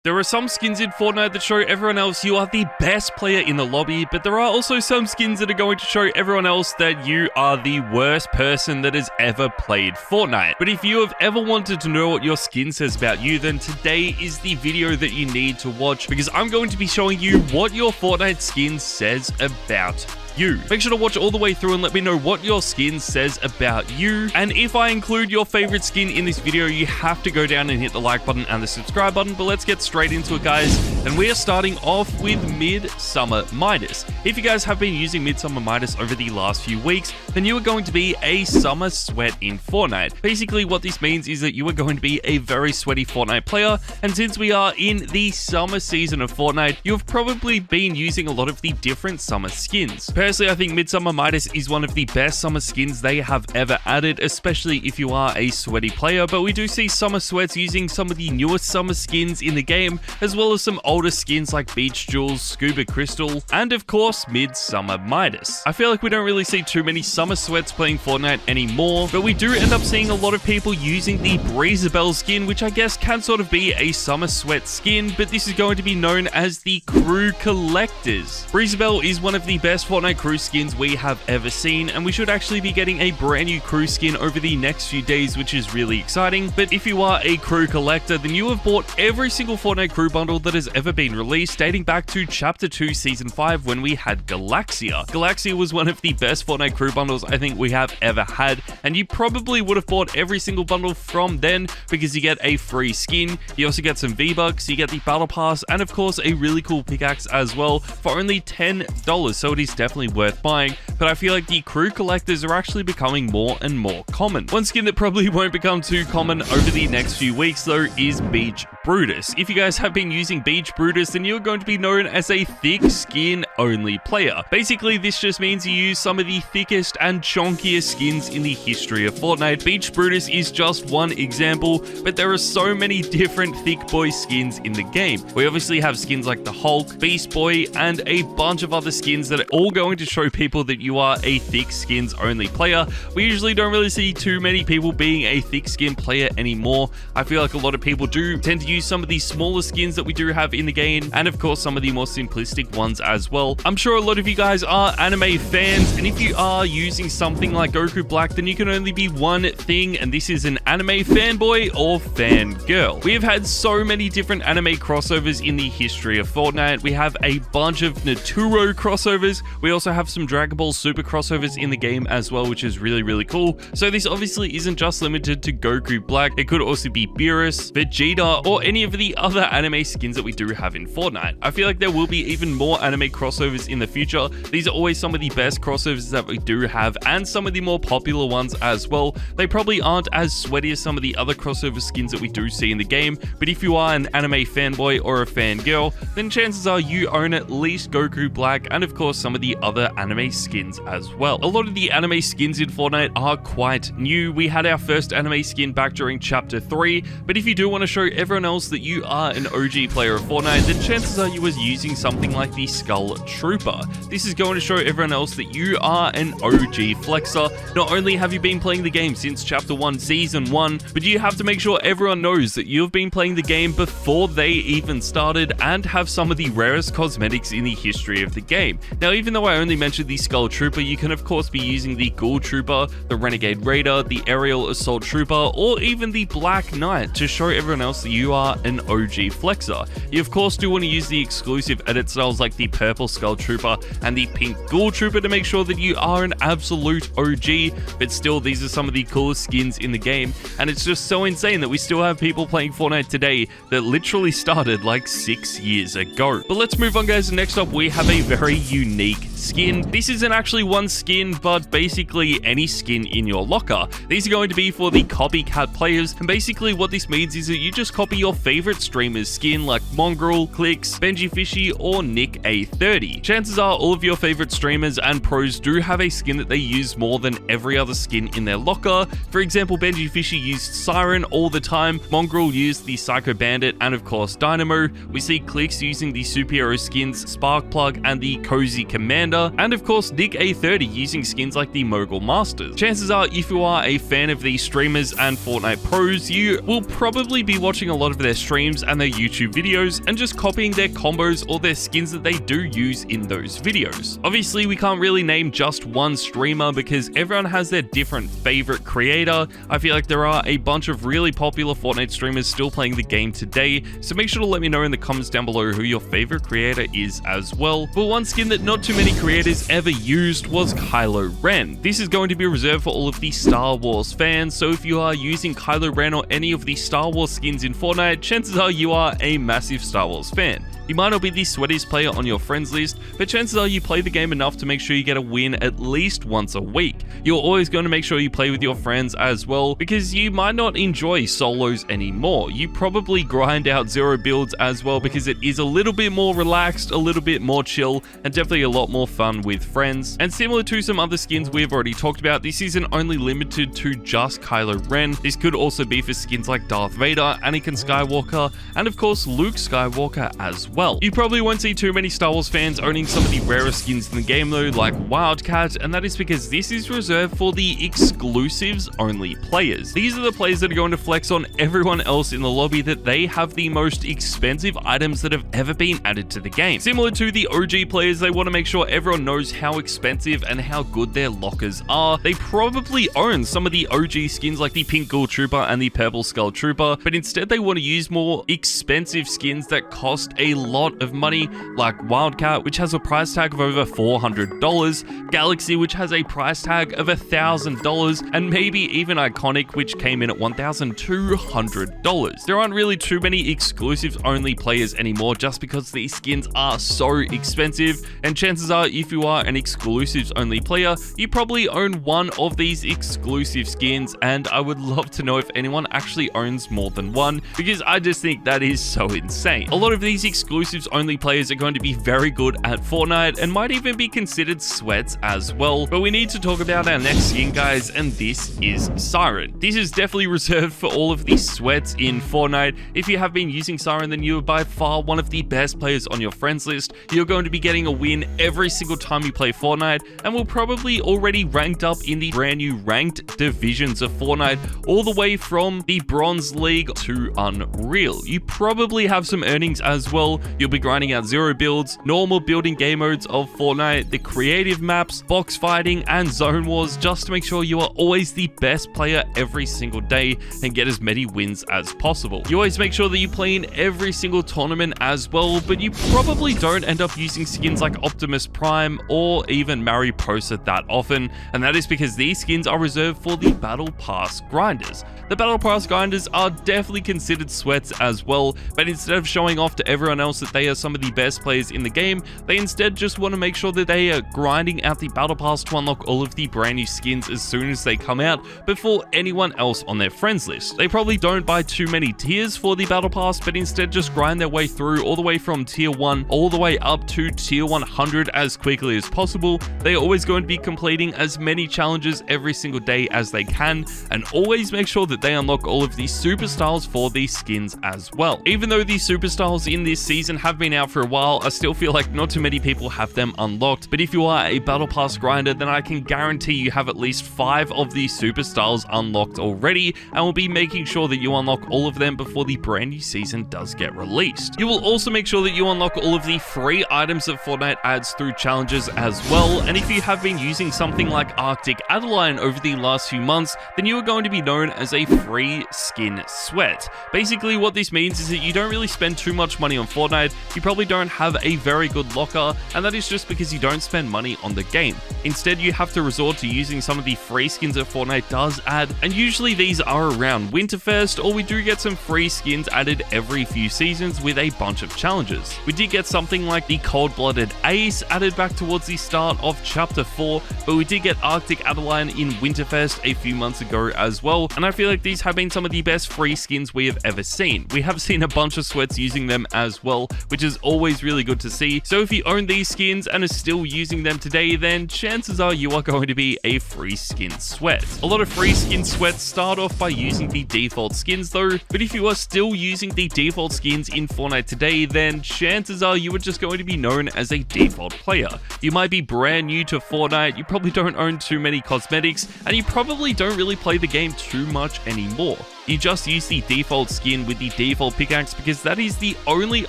There are some skins in Fortnite that show everyone else you are the best player in the lobby, but there are also some skins that are going to show everyone else that you are the worst person that has ever played Fortnite. But if you have ever wanted to know what your skin says about you, then today is the video that you need to watch, because I'm going to be showing you what your Fortnite skin says about you. Make sure to watch all the way through and let me know what your skin says about you. And if I include your favorite skin in this video, you have to go down and hit the like button and the subscribe button. But let's get straight into it, guys. And we are starting off with MidSummer Midas. If you guys have been using MidSummer Midas over the last few weeks, then you are going to be a summer sweat in Fortnite. Basically, what this means is that you are going to be a very sweaty Fortnite player. And since we are in the summer season of Fortnite, you've probably been using a lot of the different summer skins. Personally, I think MidSummer Midas is one of the best summer skins they have ever added, especially if you are a sweaty player, but we do see summer sweats using some of the newest summer skins in the game, as well as some older skins like Beach Jewels, Scuba Crystal, and of course, MidSummer Midas. I feel like we don't really see too many summer sweats playing Fortnite anymore, but we do end up seeing a lot of people using the Breezabelle skin, which I guess can sort of be a summer sweat skin, but this is going to be known as the Crew Collectors. Breezabelle is one of the best Fortnite crew skins we have ever seen, and we should actually be getting a brand new crew skin over the next few days, which is really exciting. But if you are a crew collector, then you have bought every single Fortnite crew bundle that has ever been released, dating back to Chapter 2 Season 5 when we had Galaxia. Galaxia was one of the best Fortnite crew bundles I think we have ever had, and you probably would have bought every single bundle from then because you get a free skin, you also get some V-Bucks, you get the Battle Pass, and of course a really cool pickaxe as well for only $10, so it is definitely worth buying. But I feel like the crew collectors are actually becoming more and more common. One skin that probably won't become too common over the next few weeks though is Beach Brutus. If you guys have been using Beach Brutus, then you're going to be known as a thick skin only player. Basically, this just means you use some of the thickest and chonkiest skins in the history of Fortnite. Beach Brutus is just one example, but there are so many different thick boy skins in the game. We obviously have skins like the Hulk, Beast Boy, and a bunch of other skins that are all going to show people that you are a thick skins only player. We usually don't really see too many people being a thick skin player anymore. I feel like a lot of people do tend to use some of the smaller skins that we do have in the game, and of course some of the more simplistic ones as well. I'm sure a lot of you guys are anime fans, and if you are using something like Goku Black, then you can only be one thing, and this is an anime fanboy or fangirl. We have had so many different anime crossovers in the history of Fortnite. We have a bunch of Naturo crossovers. We also have some Dragon Ball Super crossovers in the game as well, which is really cool. So this obviously isn't just limited to Goku Black. It could also be Beerus, Vegeta, or any of the other anime skins that we do have in Fortnite. I feel like there will be even more anime crossovers in the future. These are always some of the best crossovers that we do have, and some of the more popular ones as well. They probably aren't as sweaty as some of the other crossover skins that we do see in the game, but if you are an anime fanboy or a fangirl, then chances are you own at least Goku Black, and of course some of the other anime skins as well. A lot of the anime skins in Fortnite are quite new. We had our first anime skin back during Chapter 3, but if you do want to show everyone else that you are an OG player of Fortnite, then chances are you was using something like the Skull Trooper. This is going to show everyone else that you are an OG flexer. Not only have you been playing the game since Chapter 1 Season 1, but you have to make sure everyone knows that you've been playing the game before they even started and have some of the rarest cosmetics in the history of the game. Now, even though I only mentioned the Skull Trooper, you can of course be using the Ghoul Trooper, the Renegade Raider, the Aerial Assault Trooper, or even the Black Knight to show everyone else that you are an OG flexer. You of course do want to use the exclusive edit styles like the Purple Skull Trooper and the Pink Ghoul Trooper to make sure that you are an absolute OG, but still these are some of the coolest skins in the game, and it's just so insane that we still have people playing Fortnite today that literally started like 6 years ago. But let's move on, guys. Next up we have a very unique skin. This isn't actually one skin, but basically any skin in your locker. These are going to be for the Copycat players, and basically what this means is that you just copy your favorite streamer's skin like Mongrel, Clicks, Benji Fishy, or Nick A30. Chances are all of your favorite streamers and pros do have a skin that they use more than every other skin in their locker. For example, Benji Fishy used Siren all the time, Mongrel used the Psycho Bandit, and of course Dynamo. We see Clicks using the superhero skins Sparkplug and the Cozy Commander, Grinder, and of course Nick A30 using skins like the Mogul Masters. Chances are, if you are a fan of these streamers and Fortnite pros, you will probably be watching a lot of their streams and their YouTube videos and just copying their combos or their skins that they do use in those videos. Obviously, we can't really name just one streamer because everyone has their different favorite creator. I feel like there are a bunch of really popular Fortnite streamers still playing the game today, so make sure to let me know in the comments down below who your favorite creator is as well. But one skin that not too many creators ever used was Kylo Ren. This is going to be reserved for all of the Star Wars fans, so if you are using Kylo Ren or any of the Star Wars skins in Fortnite, chances are you are a massive Star Wars fan. You might not be the sweatiest player on your friends list, but chances are you play the game enough to make sure you get a win at least once a week. You're always going to make sure you play with your friends as well, because you might not enjoy solos anymore. You probably grind out 0 builds as well because it is a little bit more relaxed, a little bit more chill, and definitely a lot more fun with friends. And similar to some other skins we've already talked about, this isn't only limited to just Kylo Ren. This could also be for skins like Darth Vader, Anakin Skywalker, and of course Luke Skywalker as well. You probably won't see too many Star Wars fans owning some of the rarest skins in the game though, like Wildcat, and that is because this is reserved for the exclusives only players. These are the players that are going to flex on everyone else in the lobby that they have the most expensive items that have ever been added to the game. Similar to the OG players, they want to make sure everyone knows how expensive and how good their lockers are. They probably own some of the OG skins like the Pink Ghoul Trooper and the Purple Skull Trooper, but instead they want to use more expensive skins that cost a lot of money, like Wildcat, which has a price tag of over $400, Galaxy, which has a price tag of $1,000, and maybe even Iconic, which came in at $1,200. There aren't really too many exclusives only players anymore just because these skins are so expensive, and chances are if you are an exclusives only player, you probably own one of these exclusive skins, and I would love to know if anyone actually owns more than one, because I just think that is so insane. A lot of these exclusives only players are going to be very good at Fortnite and might even be considered sweats as well. But we need to talk about our next skin, guys, and this is Siren. This is definitely reserved for all of the sweats in Fortnite. If you have been using Siren, then you are by far one of the best players on your friends list. You're going to be getting a win every single time you play Fortnite, and will probably already ranked up in the brand new ranked divisions of Fortnite, all the way from the Bronze League to Unreal. You probably have some earnings as well. You'll be grinding out 0 builds, normal building game modes of Fortnite, the creative maps, box fighting, and zone wars, just to make sure you are always the best player every single day and get as many wins as possible. You always make sure that you play in every single tournament as well, but you probably don't end up using skins like Optimus Prime or even Mariposa that often, and that is because these skins are reserved for the Battle Pass grinders. The Battle Pass grinders are definitely considered sweats as well, but instead of showing off to everyone else that they are some of the best players in the game, they instead just want to make sure that they are grinding out the Battle Pass to unlock all of the brand new skins as soon as they come out before anyone else on their friends list. They probably don't buy too many tiers for the Battle Pass, but instead just grind their way through all the way from tier 1 all the way up to tier 100 as quickly as possible. They are always going to be completing as many challenges every single day as they can, and always make sure that they unlock all of these super styles for these skins as well. Even though these super styles in this season have been out for a while, I still feel like not too many people have them unlocked, but if you are a Battle Pass grinder, then I can guarantee you have at least 5 of these super styles unlocked already, and will be making sure that you unlock all of them before the brand new season does get released. You will also make sure that you unlock all of the free items that Fortnite adds through challenges as well, and if you have been using something like Arctic Adeline over the last few months, then you are going to be known as a free skin sweat. Basically what this means is that you don't really spend too much money on Fortnite, you probably don't have a very good locker, and that is just because you don't spend money on the game. Instead, you have to resort to using some of the free skins that Fortnite does add, and usually these are around Winterfest, or we do get some free skins added every few seasons with a bunch of challenges. We did get something like the Cold-Blooded Ace added back towards the start of Chapter 4, but we did get Arctic Adeline in Winterfest a few months ago as well, and I feel like these have been some of the best free skins we have ever seen. We have seen a bunch of sweats using them as well, well, which is always really good to see. So if you own these skins and are still using them today, then chances are you are going to be a free skin sweat. A lot of free skin sweats start off by using the default skins though, but if you are still using the default skins in Fortnite today, then chances are you are just going to be known as a default player. You might be brand new to Fortnite, you probably don't own too many cosmetics, and you probably don't really play the game too much anymore. You just use the default skin with the default pickaxe because that is the only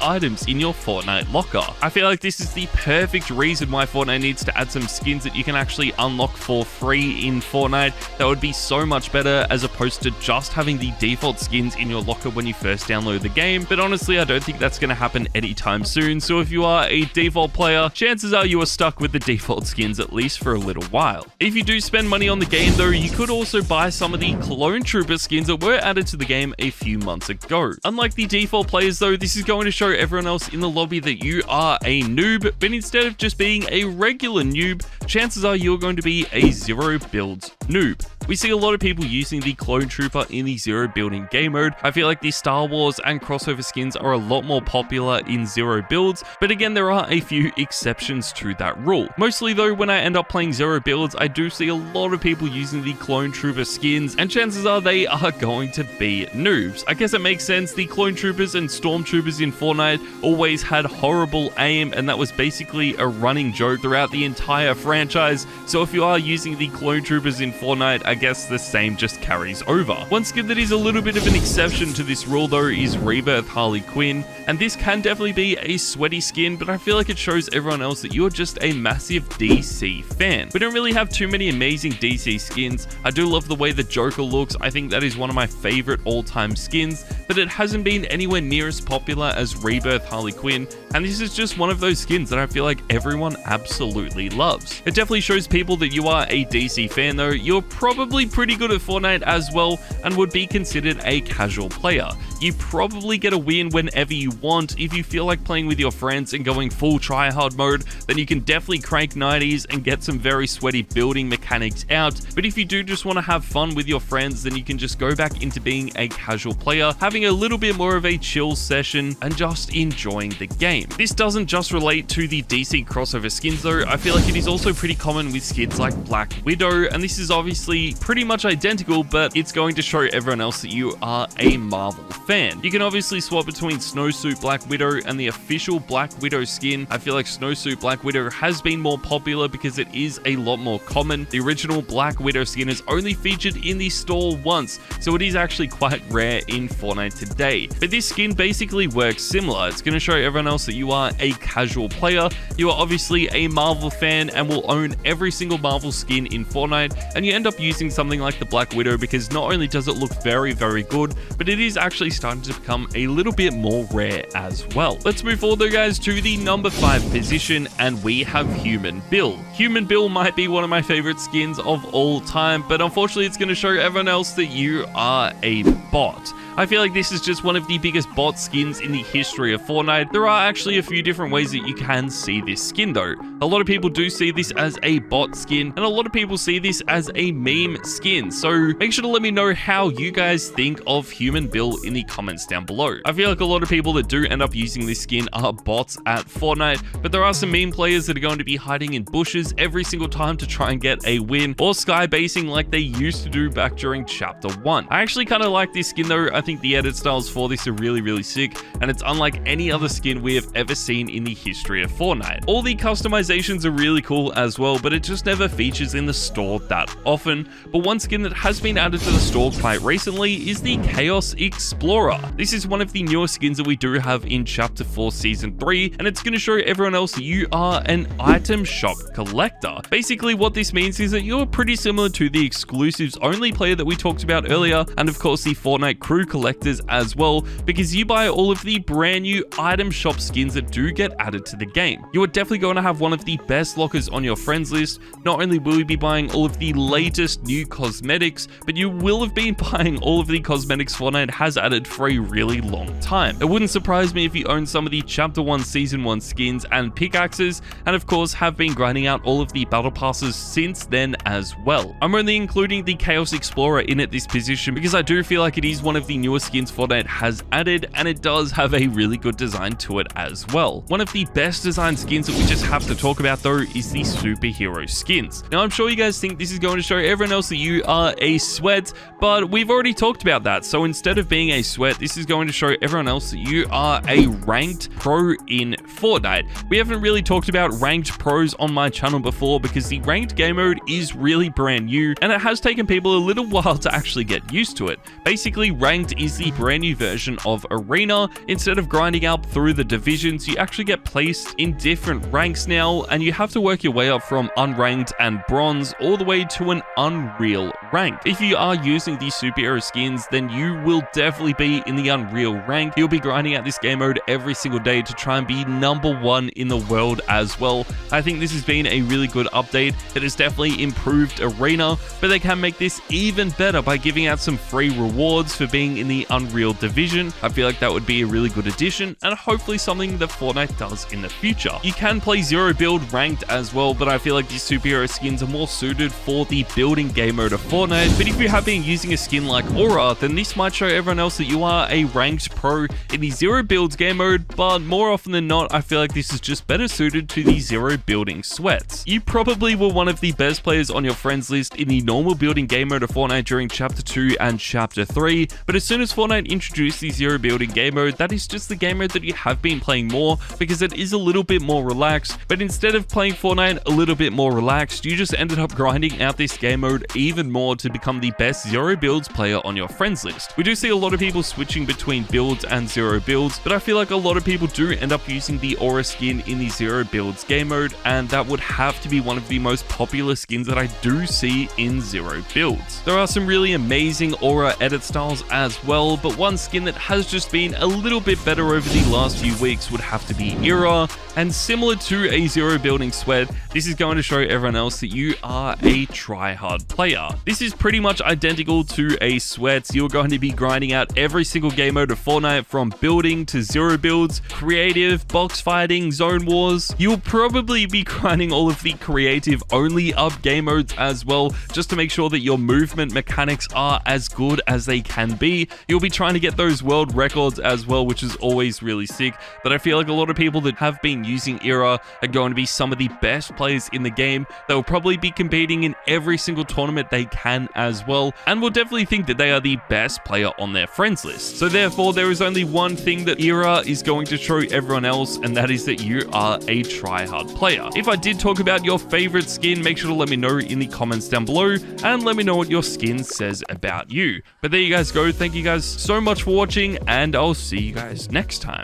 items in your Fortnite locker. I feel like this is the perfect reason why Fortnite needs to add some skins that you can actually unlock for free in Fortnite. That would be so much better as opposed to just having the default skins in your locker when you first download the game. But honestly, I don't think that's going to happen anytime soon. So if you are a default player, chances are you are stuck with the default skins at least for a little while. If you do spend money on the game though, you could also buy some of the clone trooper skins that were added to the game a few months ago. Unlike the default players though, this is going to show everyone else in the lobby that you are a noob, but instead of just being a regular noob, chances are you're going to be a zero builds noob. We see a lot of people using the clone trooper in the zero building game mode. I feel like the Star Wars and crossover skins are a lot more popular in zero builds, but again, there are a few exceptions to that rule. Mostly though, when I end up playing zero builds, I do see a lot of people using the clone trooper skins, and chances are they are going to be noobs. I guess it makes sense. The clone troopers and stormtroopers in Fortnite always had horrible aim, and that was basically a running joke throughout the entire franchise. So if you are using the clone troopers in Fortnite, I guess the same just carries over. One skin that is a little bit of an exception to this rule though is Rebirth Harley Quinn, and this can definitely be a sweaty skin, but I feel like it shows everyone else that you're just a massive DC fan. We don't really have too many amazing DC skins. I do love the way the Joker looks. I think that is one of my favorite all-time skins, but it hasn't been anywhere near as popular as Rebirth Harley Quinn, and this is just one of those skins that I feel like everyone absolutely loves. It definitely shows people that you are a DC fan though. You're probably pretty good at Fortnite as well and would be considered a casual player. You probably get a win whenever you want. If you feel like playing with your friends and going full tryhard mode, then you can definitely crank 90s and get some very sweaty building mechanics out. But if you do just want to have fun with your friends, then you can just go back into being a casual player, having a little bit more of a chill session and just enjoying the game. This doesn't just relate to the DC crossover skins though. I feel like it is also pretty common with skins like Black Widow, and this is obviously pretty much identical, but it's going to show everyone else that you are a Marvel fan. You can obviously swap between Snowsuit Black Widow and the official Black Widow skin. I feel like Snowsuit Black Widow has been more popular because it is a lot more common. The original Black Widow skin is only featured in the store once, so it is actually quite rare in Fortnite today. But this skin basically works similar. It's going to show everyone else that you are a casual player. You are obviously a Marvel fan and will own every single Marvel skin in Fortnite, and you end up using something like the Black Widow because not only does it look very, very good, but it is actually starting to become a little bit more rare as well. Let's move forward though, guys, to the number 5 position, and we have Human Bill. Human Bill might be one of my favorite skins of all time, but unfortunately it's going to show everyone else that you are a bot. I feel like this is just one of the biggest bot skins in the history of Fortnite. There are actually a few different ways that you can see this skin though. A lot of people do see this as a bot skin, and a lot of people see this as a meme skin. So make sure to let me know how you guys think of Human Bill in the comments down below. I feel like a lot of people that do end up using this skin are bots at Fortnite, but there are some meme players that are going to be hiding in bushes every single time to try and get a win, or sky basing like they used to do back during Chapter 1. I actually kind of like this skin though. I think the edit styles for this are really, really sick, and it's unlike any other skin we have ever seen in the history of Fortnite. All the customizations are really cool as well, but it just never features in the store that often. But one skin that has been added to the store quite recently is the Chaos Explorer. This is one of the newer skins that we do have in Chapter 4 Season 3, and it's going to show everyone else that you are an item shop collector. Basically, what this means is that you're pretty similar to the exclusives only player that we talked about earlier, and of course the Fortnite crew collectors as well, because you buy all of the brand new item shop skins that do get added to the game. You are definitely going to have one of the best lockers on your friends list. Not only will you be buying all of the latest new cosmetics, but you will have been buying all of the cosmetics Fortnite has added for a really long time. It wouldn't surprise me if you own some of the Chapter 1 Season 1 skins and pickaxes, and of course have been grinding out all of the battle passes since then as well. I'm only including the Chaos Explorer in at this position because I do feel like it is one of the newer skins Fortnite has added, and it does have a really good design to it as well. One of the best designed skins that we just have to talk about though is the superhero skins. Now I'm sure you guys think this is going to show everyone else that you are a sweat, but we've already talked about that. So instead of being a sweat, this is going to show everyone else that you are a ranked pro in Fortnite. We haven't really talked about ranked pros on my channel before because the ranked game mode is really brand new and it has taken people a little while to actually get used to it. Basically, ranked is the brand new version of arena. Instead of grinding up through the divisions, you actually get placed in different ranks now, and you have to work your way up from unranked and bronze all the way to an unreal rank. If you are using these superhero skins, then you will definitely be in the unreal rank. You'll be grinding out this game mode every single day to try and be #1 in the world as well. I think this has been a really good update. It has definitely improved arena, but they can make this even better by giving out some free rewards for being in the unreal division. I feel like that would be a really good addition and hopefully something that Fortnite does in the future. You can play zero build ranked as well, but I feel like these superhero skins are more suited for the building game mode of Fortnite. But if you have been using a skin like Aura, then this might show everyone else that you are a ranked pro in the zero builds game mode, but more often than not, I feel like this is just better suited to the zero building sweats. You probably were one of the best players on your friends list in the normal building game mode of Fortnite during Chapter 2 and Chapter 3, but as soon as Fortnite introduced the zero building game mode, that is just the game mode that you have been playing more because it is a little bit more relaxed. But instead of playing Fortnite a little bit more relaxed, you just ended up grinding out this game mode even more to become the best zero builds player on your friends list. We do see a lot of people switching between builds and zero builds, but I feel like a lot of people do end up using the Aura skin in the zero builds game mode, and that would have to be one of the most popular skins that I do see in zero builds. There are some really amazing Aura edit styles as well, but one skin that has just been a little bit better over the last few weeks would have to be Era, and similar to a zero building sweat, this is going to show everyone else that you are a try-hard player. This is pretty much identical to a sweat. You're going to be grinding out every single game mode of Fortnite, from building to zero builds, creative, box fighting, zone wars. You'll probably be grinding all of the creative only up game modes as well, just to make sure that your movement mechanics are as good as they can be. You'll be trying to get those world records as well, which is always really sick. But I feel like a lot of people that have been using Era are going to be some of the best players in the game. They'll probably be competing in every single tournament they can as well, and will definitely think that they are the best player on their friends list. So therefore, there is only one thing that Era is going to show everyone else, and that is that you are a try-hard player. If I did talk about your favorite skin, make sure to let me know in the comments down below, and let me know what your skin says about you. But there you guys go. Thank you guys so much for watching, and I'll see you guys next time.